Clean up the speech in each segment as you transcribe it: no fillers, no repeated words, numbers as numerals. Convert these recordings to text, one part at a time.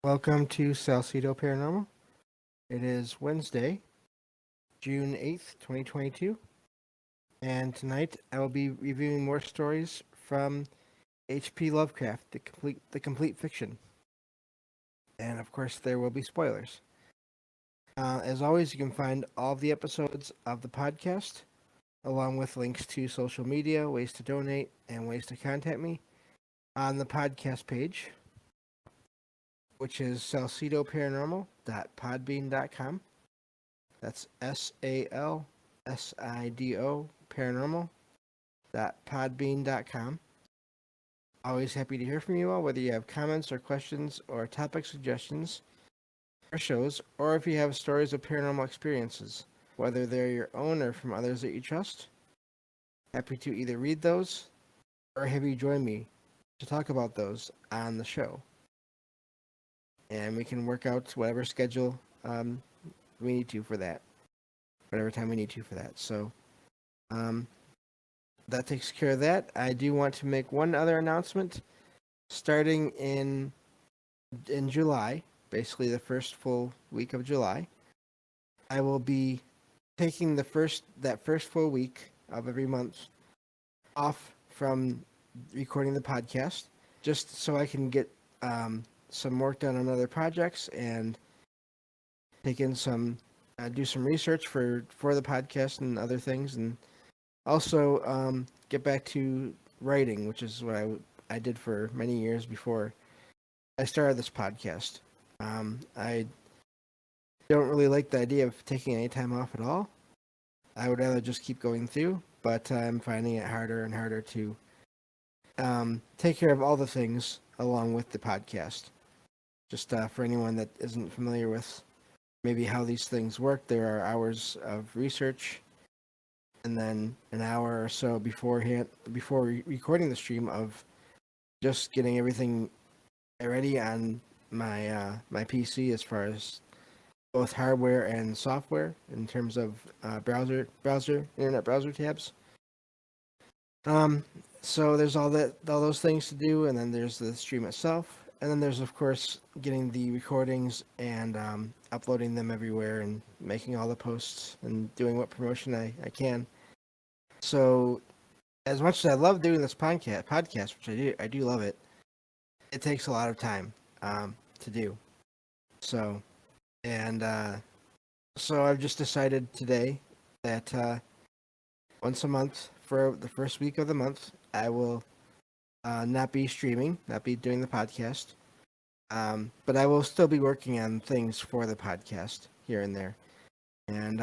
Welcome to Salcedo Paranormal. It is Wednesday, June 8th, 2022, and tonight I will be reviewing more stories from H.P. Lovecraft, the complete fiction. And of course, there will be spoilers. As always, you can find all of the episodes of the podcast, along with links to social media, ways to donate, and ways to contact me on the podcast page, which is salcidoparanormal.podbean.com. That's SALSIDO paranormal.podbean.com. Always happy to hear from you all, whether you have comments or questions or topic suggestions for shows, or if you have stories of paranormal experiences, whether they're your own or from others that you trust. Happy to either read those or have you join me to talk about those on the show. And we can work out whatever schedule we need to for that, whatever time we need to for that. So that takes care of that. I do want to make one other announcement. Starting in July, basically the first full week of July, I will be taking that first full week of every month off from recording the podcast, just so I can get some work done on other projects and take in do some research for the podcast and other things, and also get back to writing, which is what I did for many years before I started this podcast. I don't really like the idea of taking any time off at all. I would rather just keep going through, but I'm finding it harder and harder to take care of all the things along with the podcast. Just for anyone that isn't familiar with maybe how these things work, there are hours of research and then an hour or so before recording the stream of just getting everything ready on my PC as far as both hardware and software in terms of internet browser tabs. So there's all those things to do, and then there's the stream itself, and then there's of course getting the recordings and uploading them everywhere and making all the posts and doing what promotion I can. So as much as I love doing this podcast, which I do love it, it takes a lot of time to do. So, and so I've just decided today that once a month for the first week of the month, I will not be streaming, not be doing the podcast, but I will still be working on things for the podcast here and there, and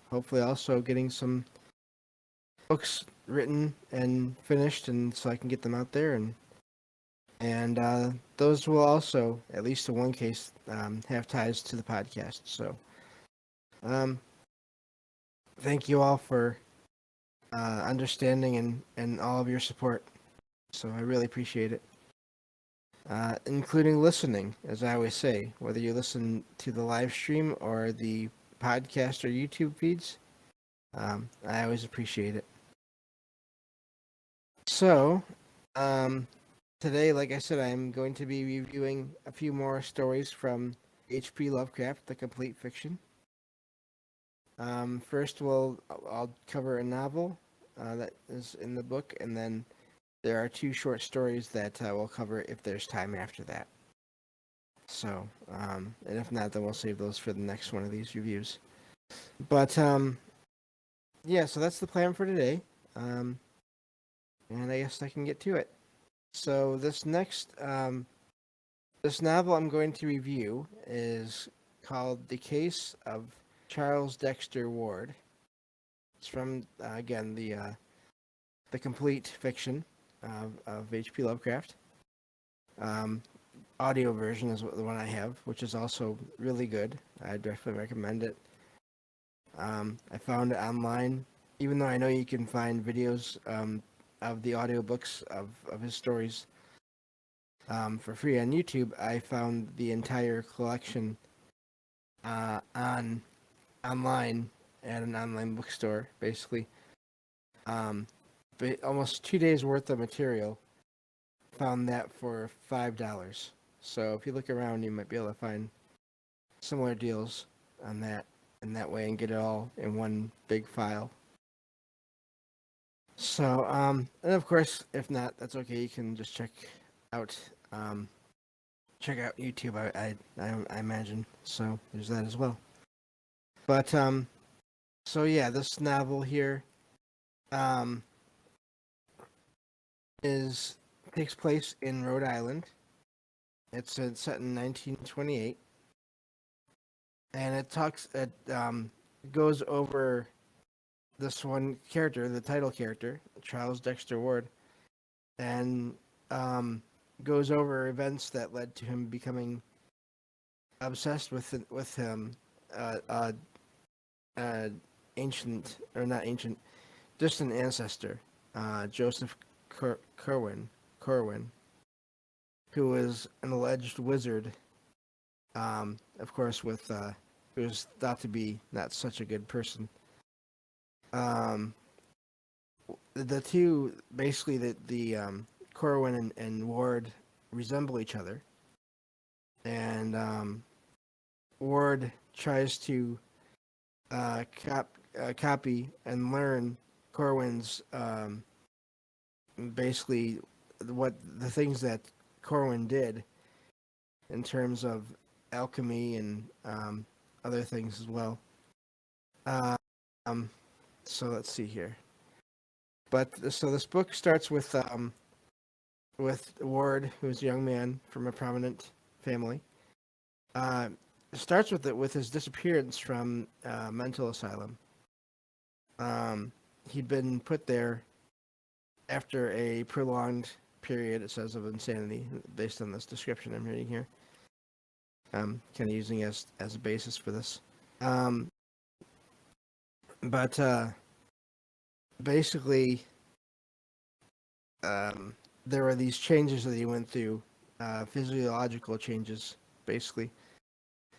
hopefully also getting some books written and finished, and so I can get them out there, and those will also, at least in one case, have ties to the podcast. So, thank you all for understanding and all of your support. So I really appreciate it. Including listening, as I always say, whether you listen to the live stream or the podcast or YouTube feeds, I always appreciate it. So, today, like I said, I'm going to be reviewing a few more stories from H.P. Lovecraft, the complete fiction. First, I'll cover a novel that is in the book, and then there are two short stories that we'll cover if there's time after that. So, and if not, then we'll save those for the next one of these reviews. But, yeah, so that's the plan for today. And I guess I can get to it. So this this novel I'm going to review is called The Case of Charles Dexter Ward. It's from, again, the complete fiction of H.P. Lovecraft. Audio version is the one I have, which is also really good. I definitely recommend it. I found it online, even though I know you can find videos of the audiobooks of his stories for free on YouTube. I found the entire collection online at an online bookstore, basically. But almost 2 days worth of material. Found that for $5. So if you look around, you might be able to find similar deals on that in that way and get it all in one big file. So, and of course, if not, that's okay. You can just out, um, check out YouTube. I imagine. So there's that as well. But so yeah, this novel here, um, is takes place in Rhode Island. It's set in 1928, and it goes over this one character, the title character, Charles Dexter Ward, and goes over events that led to him becoming obsessed with him, uh, uh, ancient or not ancient, distant ancestor, Joseph Corwin, who was an alleged wizard. Of course, who was thought to be not such a good person. The two basically the Corwin and Ward resemble each other, and Ward tries to copy and learn Corwin's basically what the things that Corwin did in terms of alchemy and other things as well. Um, so let's see here. But so this book starts with Ward, who's a young man from a prominent family. Starts with his disappearance from mental asylum. He'd been put there after a prolonged period, it says, of insanity, based on this description I'm reading here. Kind of using as a basis for this. But basically, there were these changes that he went through, physiological changes, basically,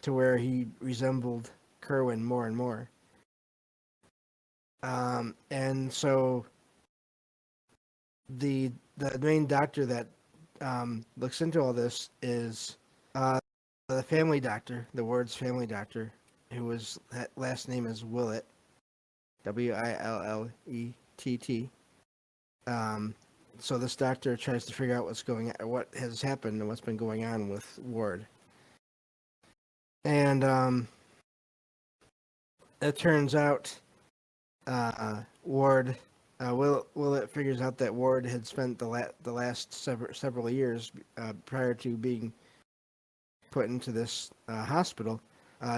to where he resembled Kerwin more and more. And so the main doctor that looks into all this is the family doctor, the Ward's family doctor, who was that last name is Willett, Willett. So this doctor tries to figure out what has happened and what's been going on with Ward. And it turns out Willett figures out that Ward had spent the last several years prior to being put into this hospital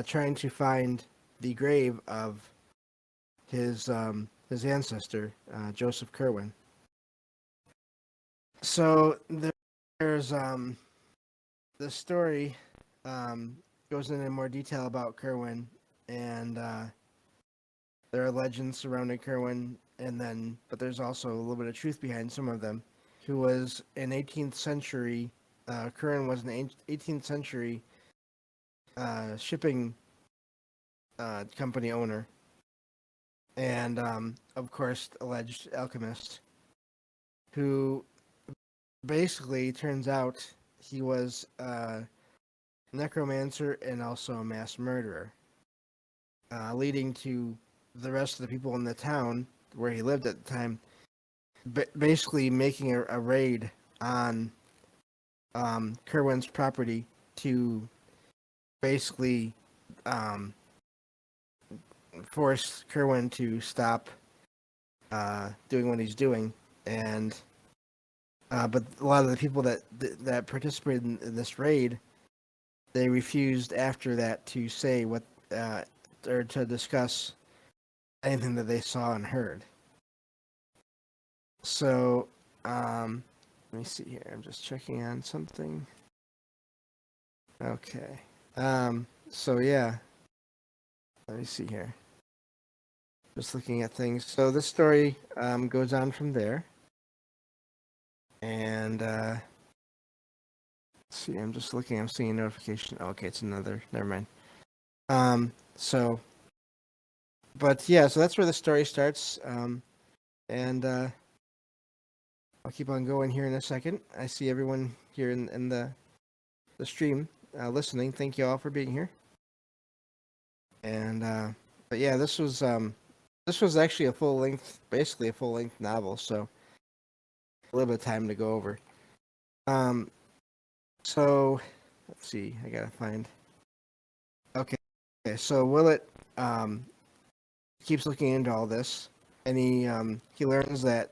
trying to find the grave of his ancestor, Joseph Kerwin. So there's the story goes into more detail about Kerwin, and there are legends surrounding Kerwin, but there's also a little bit of truth behind some of them. Who was an 18th century Kerwin was an 18th century shipping company owner, and of course alleged alchemist, who basically turns out he was a necromancer and also a mass murderer, leading to the rest of the people in the town where he lived at the time basically making a raid on Kerwin's property to basically force Kerwin to stop doing what he's doing, and but a lot of the people that participated in this raid, they refused after that to say what or to discuss anything that they saw and heard. So let me see here. I'm just checking on something. Okay. So yeah. Let me see here. Just looking at things. So this story goes on from there. And let's see, I'm just looking. I'm seeing a notification. Oh, okay, it's another. Never mind. But yeah, so that's where the story starts. And I'll keep on going here in a second. I see everyone here in the the stream listening. Thank you all for being here. And but yeah, this was actually a full length, basically a full length novel, so a little bit of time to go over. Um, so let's see, I gotta find. Okay, so Willett keeps looking into all this, and he learns that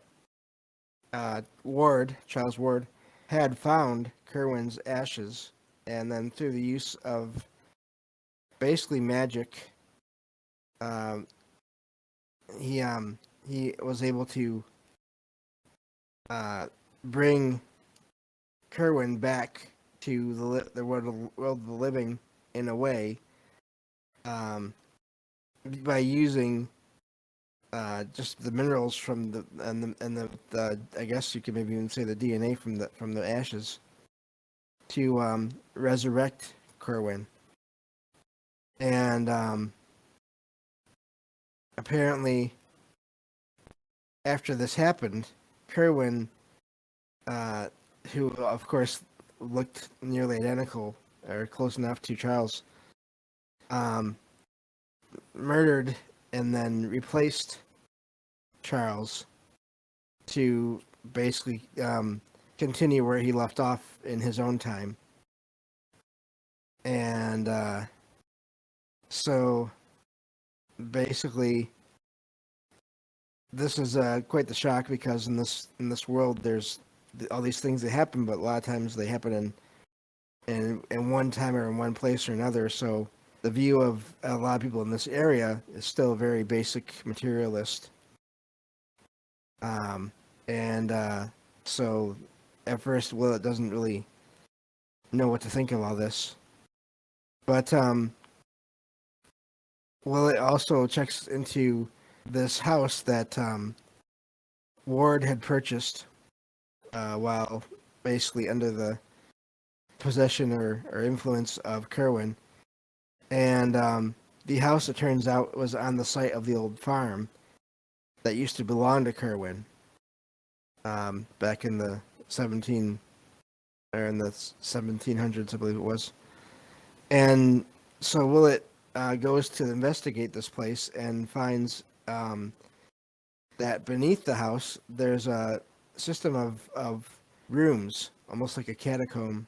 Charles Ward, had found Kerwin's ashes, and then through the use of basically magic, um, he was able to bring Kerwin back to the world of the living in a way, by using just the minerals from the I guess you could maybe even say the DNA from the ashes to resurrect Kerwin. And apparently, after this happened, Kerwin, who of course looked nearly identical or close enough to Charles, murdered and then replaced Charles to basically continue where he left off in his own time. And so basically, this is quite the shock, because in this world there's all these things that happen, but a lot of times they happen in one time or in one place or another. So the view of a lot of people in this area is still very basic materialist. And so at first, Willett doesn't really know what to think of all this. But Willett also checks into this house that Ward had purchased while basically under the possession or influence of Kerwin. And the house, it turns out, was on the site of the old farm that used to belong to Kerwin back in the 1700s, I believe it was. And so Willett goes to investigate this place and finds that beneath the house there's a system of rooms, almost like a catacomb,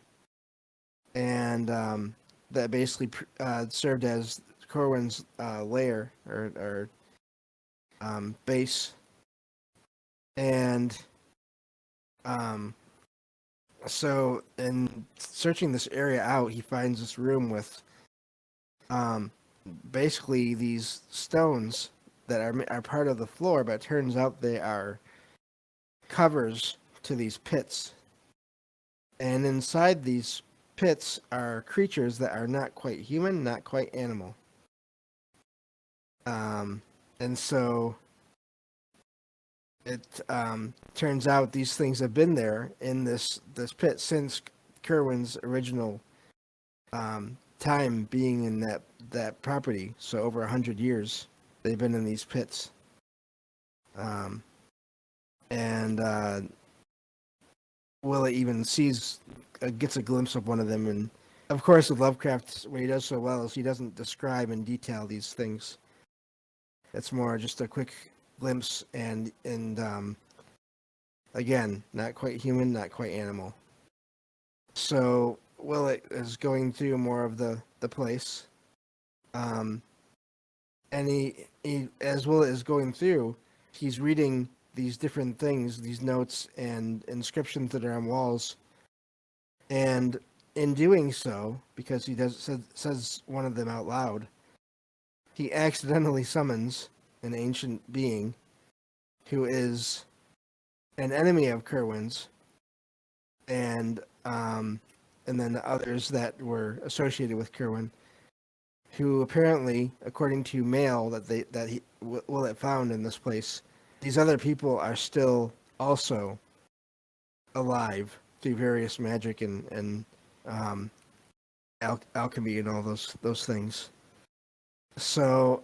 and that basically served as Corwin's lair or base. And so in searching this area out, he finds this room with basically these stones that are part of the floor, but it turns out they are covers to these pits. And inside these pits are creatures that are not quite human, not quite animal. And so it turns out these things have been there in this pit since Kerwin's original time being in that property. So over 100 years they've been in these pits. And Willa even gets a glimpse of one of them. And of course, with Lovecraft, what he does so well is he doesn't describe in detail these things. It's more just a quick glimpse, and again, not quite human, not quite animal. So Willett is going through more of the place, and he as Willett is going through, he's reading these different things, these notes and inscriptions that are on walls, and in doing so, because he says one of them out loud, he accidentally summons an ancient being who is an enemy of Kerwin's, and then the others that were associated with Kerwin, who apparently, according to mail that Willett found in this place, these other people are still also alive through various magic and alchemy and all those things. So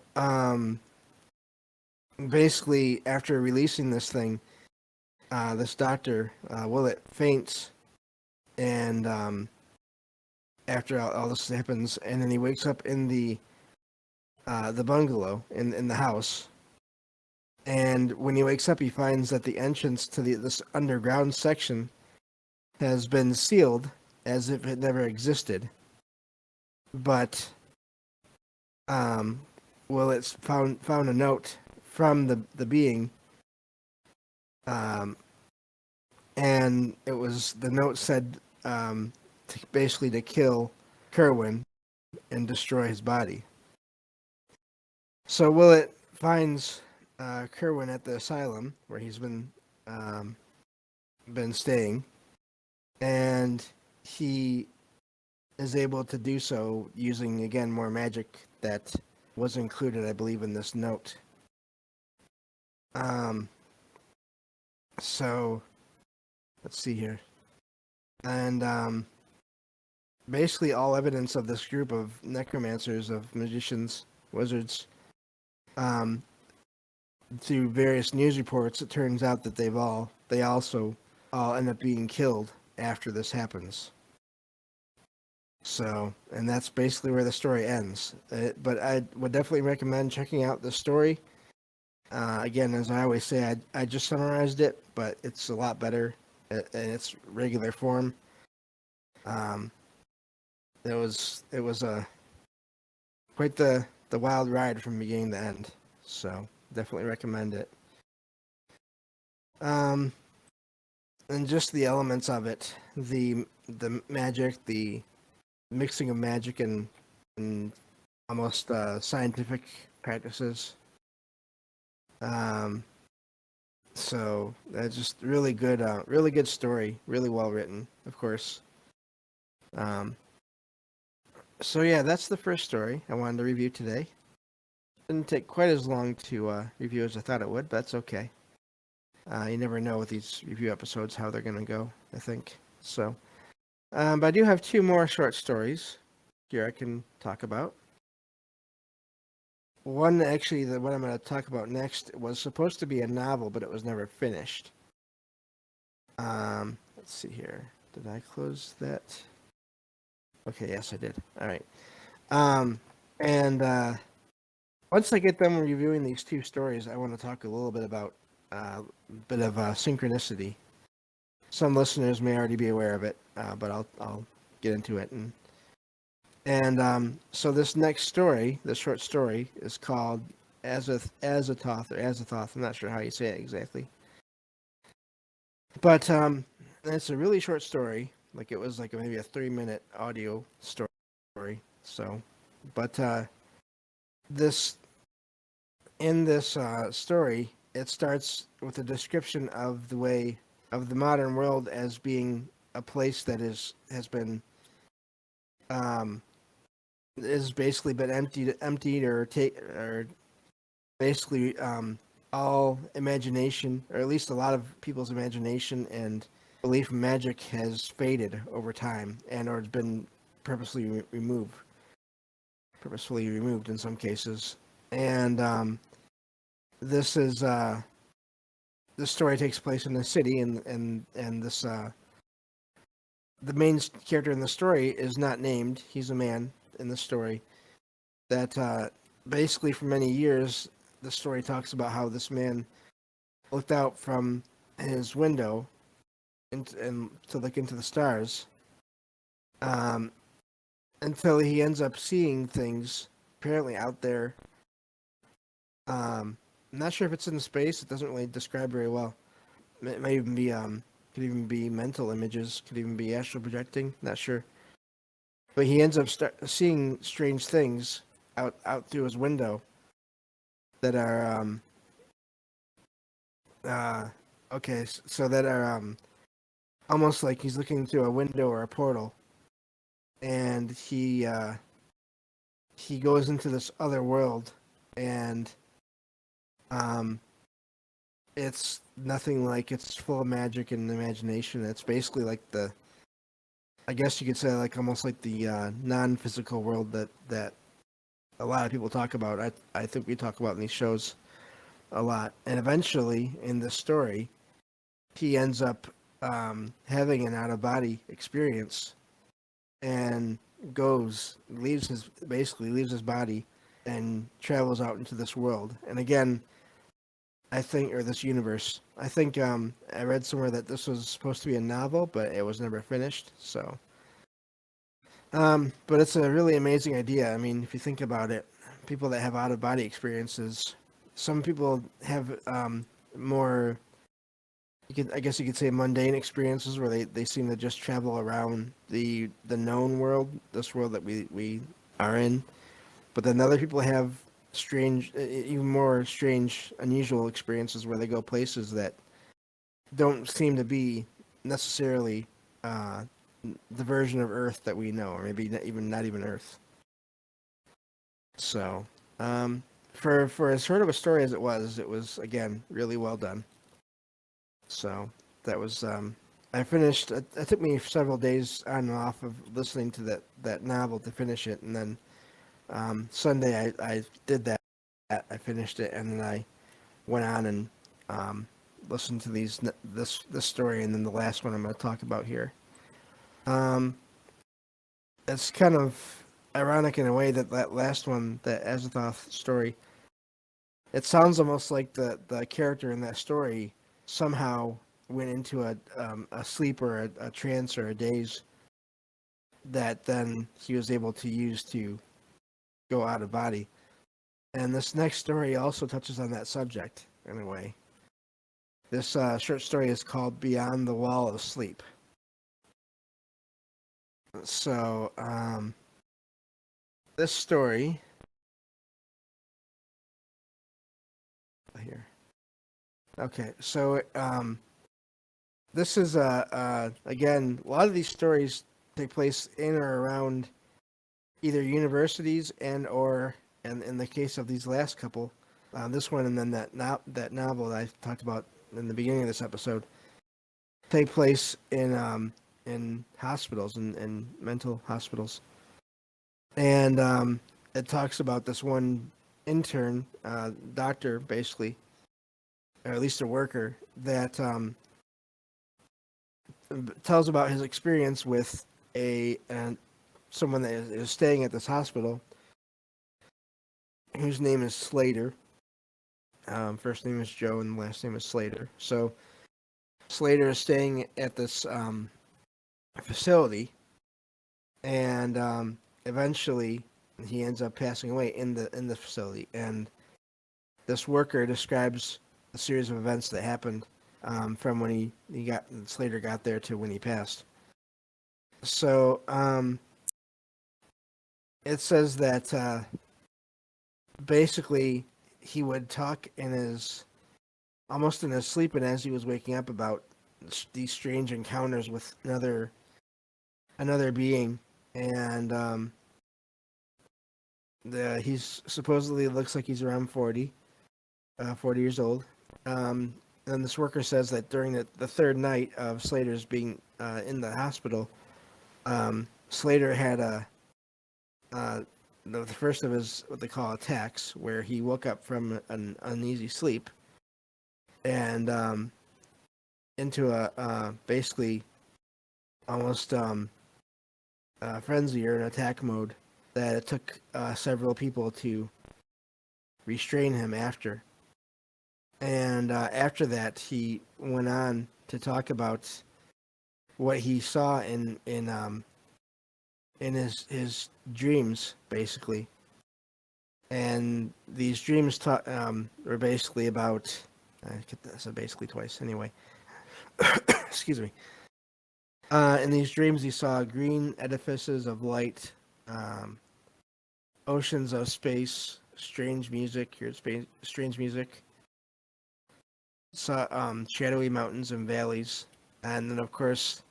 basically, after releasing this thing, this doctor Willett faints, and after all this happens, and then he wakes up in the bungalow in the house. And when he wakes up, he finds that the entrance to this underground section has been sealed as if it never existed. But it's found a note from the being, and the note said basically to kill Kerwin and destroy his body. So Willett finds Kerwin at the asylum where he's been staying, and he is able to do so using, again, more magic that was included, I believe, in this note. So let's see here. And basically all evidence of this group of necromancers, of magicians, wizards, through various news reports, it turns out that they also all end up being killed after this happens. So, and that's basically where the story ends. But I would definitely recommend checking out the story. Again, as I always say, I just summarized it, but it's a lot better in its regular form. It was quite the wild ride from beginning to end. So definitely recommend it. And just the elements of it, the magic, the mixing of magic and almost scientific practices. So that's just really good story, really well written, of course. So yeah, that's the first story I wanted to review today. Didn't take quite as long to review as I thought it would, but that's okay. You never know with these review episodes how they're going to go, I think. So, but I do have two more short stories here I can talk about. One, actually, what I'm going to talk about next was supposed to be a novel, but it was never finished. Let's see here. Did I close that? Okay, yes, I did. All right. And once I get done reviewing these two stories, I want to talk a little bit about a bit of synchronicity. Some listeners may already be aware of it, but I'll get into it. And so this next story, this short story, is called Azathoth or Azathoth. I'm not sure how you say it exactly. But it's a really short story. Like it was like maybe a 3-minute audio story. So, but this story, it starts with a description of the way of the modern world as being a place that has been is basically been emptied or basically all imagination, or at least a lot of people's imagination and belief in magic has faded over time, and or it's been purposefully removed in some cases. And this story takes place in the city, and this the main character in the story is not named. He's a man in the story that basically for many years the story talks about how this man looked out from his window and to look into the stars, until he ends up seeing things apparently out there. I'm not sure if it's in space. It doesn't really describe very well. It may even be could even be mental images. Could even be astral projecting. Not sure. But he ends up seeing strange things out through his window that are okay. So that are almost like he's looking through a window or a portal, and he goes into this other world, and it's nothing like, it's full of magic and imagination. It's basically like I guess you could say, like almost like the non-physical world that a lot of people talk about. I think we talk about in these shows a lot. And eventually, in this story, he ends up having an out-of-body experience and leaves his body and travels out into this world. And again, I think, or this universe. I think I read somewhere that this was supposed to be a novel, but it was never finished. So, but it's a really amazing idea. I mean, if you think about it, people that have out of body experiences, some people have more. I guess you could say mundane experiences where they seem to just travel around the known world, this world that we are in. But then other people have strange, even more strange, unusual experiences where they go places that don't seem to be necessarily uh, the version of Earth that we know, or maybe not even Earth. So, for as short of a story as it was again really well done. So that was I finished. It took me several days on and off of listening to that novel to finish it, and then Sunday I did that. I finished it, and then I went on and listened to this story, and then the last one I'm going to talk about here. It's kind of ironic in a way that last one, that Azathoth story, it sounds almost like the character in that story somehow went into a sleep or a trance or a daze that then he was able to use to go out of body. And this next story also touches on that subject in a way. This short story is called Beyond the Wall of Sleep. So, this story here. Okay, so this is again, a lot of these stories take place in or around either universities and in the case of these last couple, this one and then that novel that I talked about in the beginning of this episode, take place in hospitals and mental hospitals, and it talks about this one intern, doctor basically, or at least a worker that tells about his experience with someone that is staying at this hospital, whose name is Slater. First name is Joe and last name is Slater. So Slater is staying at this facility, and eventually he ends up passing away in the facility. And this worker describes a series of events that happened from when Slater got there to when he passed. So it says that basically he would talk almost in his sleep and as he was waking up about these strange encounters with another being, and he's supposedly looks like he's around 40 years old. And this worker says that during the third night of Slater's being in the hospital, Slater had the first of his what they call attacks, where he woke up from an uneasy sleep and into a basically almost frenzy or an attack mode that it took several people to restrain him after. And after that, he went on to talk about what he saw in his dreams, basically. And these dreams were basically about. I said basically twice. Anyway, excuse me. In these dreams, he saw green edifices of light, oceans of space, strange music. Heard strange music. Saw shadowy mountains and valleys, and then of course,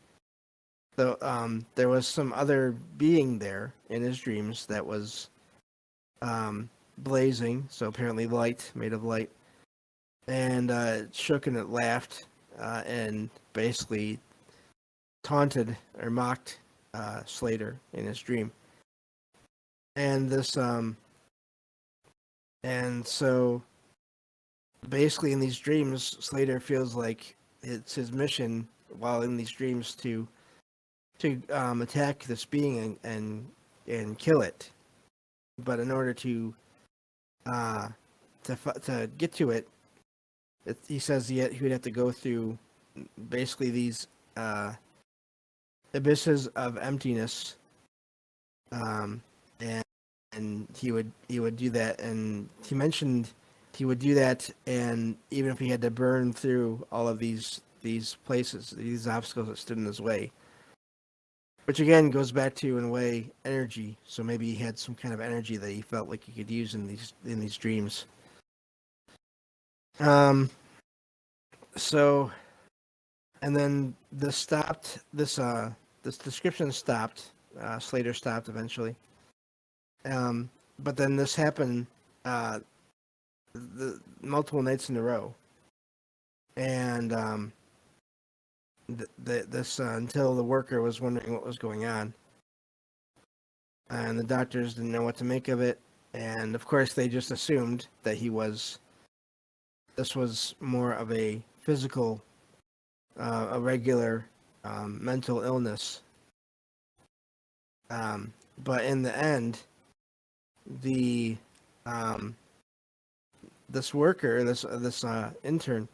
there was some other being there in his dreams that was blazing. So apparently, light made of light, and it shook and it laughed, and basically taunted or mocked Slater in his dream. And and so basically in these dreams, Slater feels like it's his mission while in these dreams to attack this being and and kill it. But in order to get to it, he says he would have to go through basically these abysses of emptiness, and he would do that. And he mentioned he would do that, and even if he had to burn through all of these places, these obstacles that stood in his way. Which again goes back to, in a way, energy. So maybe he had some kind of energy that he felt like he could use in these dreams. So, and then this stopped. This description stopped. Slater stopped eventually. But then this happened the multiple nights in a row, and this until the worker was wondering what was going on, and the doctors didn't know what to make of it, and of course they just assumed that this was more of a physical, a regular mental illness. But in the end, this worker, this intern,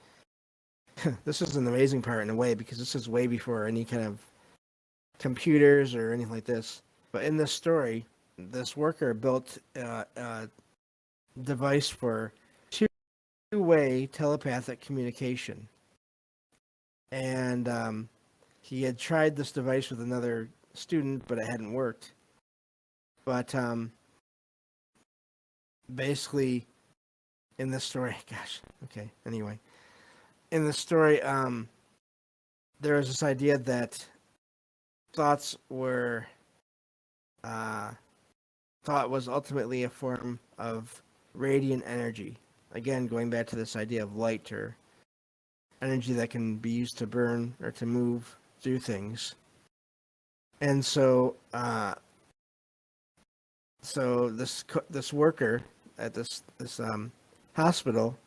this is an amazing part in a way, because this is way before any kind of computers or anything like this. But in this story, this worker built a device for two-way telepathic communication. And he had tried this device with another student, but it hadn't worked. But basically, in this story, anyway. In the story, there was this idea that thought was ultimately a form of radiant energy. Again, going back to this idea of light, or energy that can be used to burn or to move through things. And so this worker at this hospital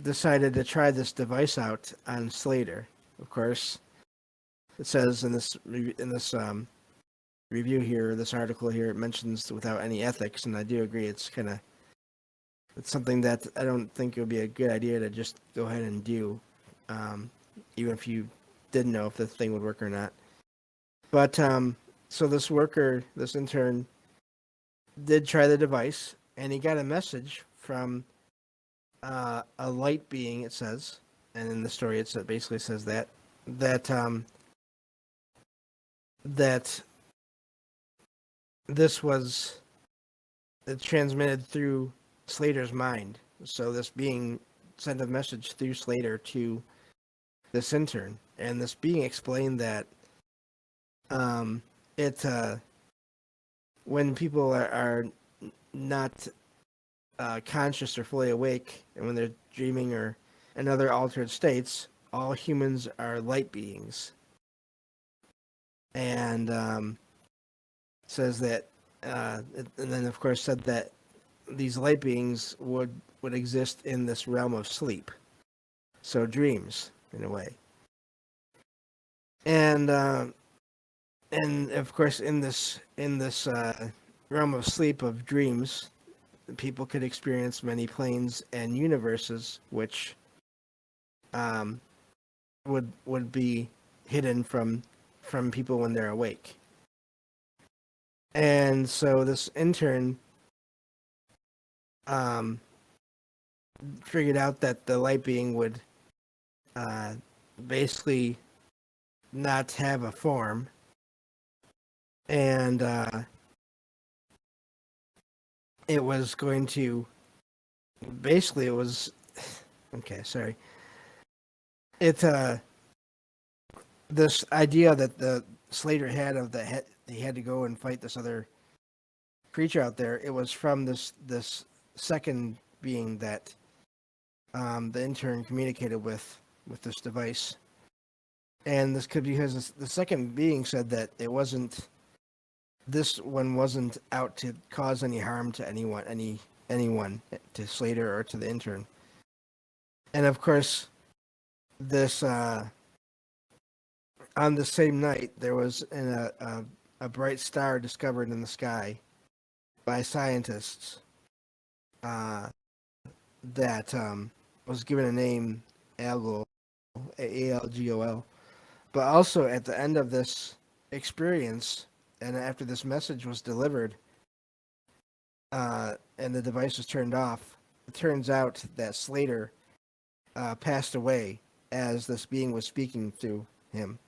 decided to try this device out on Slater. Of course, it says in this review here, this article here, it mentions without any ethics, and I do agree. It's something that I don't think it would be a good idea to just go ahead and do, even if you didn't know if the thing would work or not. But so this worker, this intern, did try the device, and he got a message from a light being, it says, and in the story it basically says that this was transmitted through Slater's mind. So this being sent a message through Slater to this intern, and this being explained that when people are not conscious or fully awake, and when they're dreaming or in other altered states, all humans are light beings. And says that, and then of course said that these light beings would exist in this realm of sleep, so dreams in a way. And of course in this realm of sleep of dreams, people could experience many planes and universes, which would be hidden from people when they're awake. And so this intern figured out that the light being would basically not have a form, and it was going to basically, it was okay, sorry. It's this idea that the Slater had of he had to go and fight this other creature out there. It was from this second being that the intern communicated with this device. And this could be because the second being said that this one wasn't out to cause any harm to anyone, to Slater or to the intern. And of course, this on the same night, there was a a bright star discovered in the sky by scientists that was given a name, Algol, Algol. But also at the end of this experience, and after this message was delivered, and the device was turned off, it turns out that Slater passed away as this being was speaking through him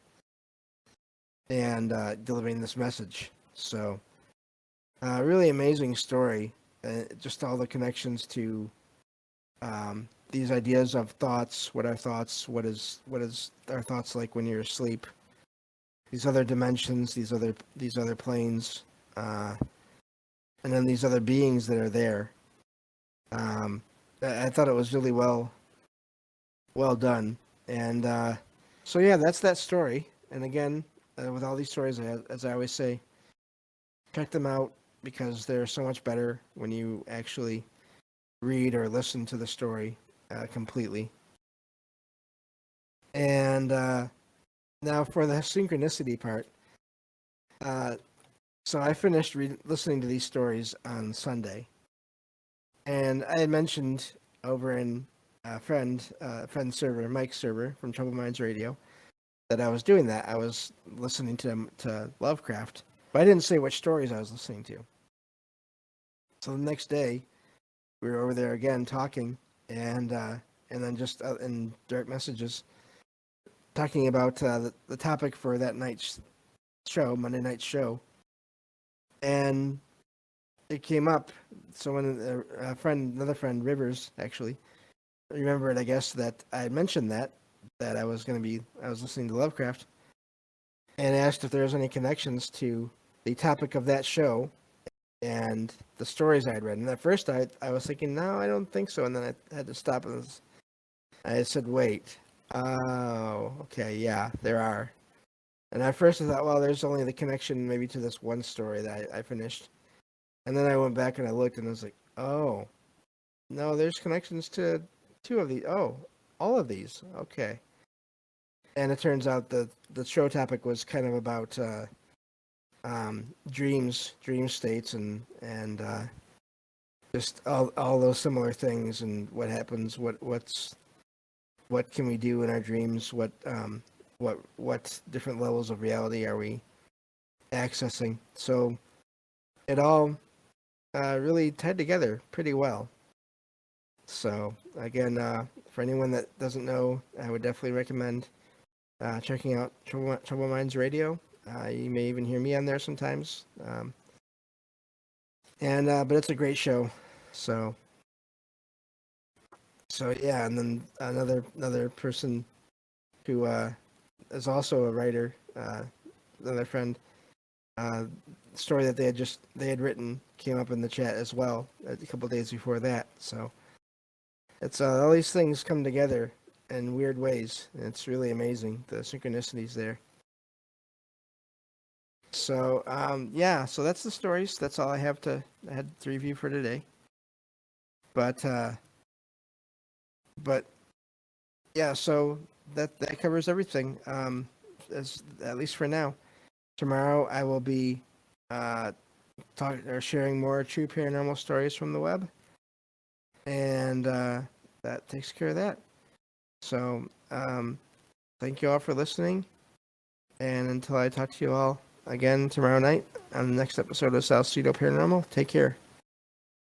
and delivering this message. So, really amazing story. Just all the connections to these ideas of thoughts. What are thoughts? What is our thoughts like when you're asleep? These other dimensions, these other planes, and then these other beings that are there. I thought it was really well done, and so yeah, that's that story. And again, with all these stories, as I always say, check them out because they're so much better when you actually read or listen to the story completely. And now for the synchronicity part. So I finished listening to these stories on Sunday, and I had mentioned over in friend server, Mike's server from Troubled Minds Radio, that I was doing that. I was listening to Lovecraft, but I didn't say which stories I was listening to. So the next day, we were over there again talking, and then just in direct messages, talking about the topic for that night's show, Monday night show, and it came up. So when another friend, Rivers, actually remembered, I guess, that I had mentioned that I was listening to Lovecraft, and asked if there was any connections to the topic of that show and the stories I had read. And at first I was thinking, no, I don't think so. And then I had to stop and I said, wait, oh, okay, yeah, there are. And at first I thought, well, there's only the connection maybe to this one story that I finished. And then I went back and I looked and I was like, oh, no, there's connections to two of these. Oh, all of these. Okay. And it turns out the show topic was kind of about dream states, and just all those similar things, and what happens, what can we do in our dreams, what different levels of reality are we accessing. So it all really tied together pretty well. So again, for anyone that doesn't know, I would definitely recommend checking out Trouble Minds Radio. You may even hear me on there sometimes. But it's a great show. So yeah, and then another person who is also a writer, another friend, story that they had written came up in the chat as well a couple days before that. So it's all these things come together in weird ways. It's really amazing, the synchronicities there. So yeah, so that's the stories. That's all I had to review for today. But yeah, so that covers everything. As at least for now. Tomorrow I will be sharing more true paranormal stories from the web, and that takes care of that. So thank you all for listening, and until I talk to you all again tomorrow night on the next episode of South Pseudo Paranormal, take care.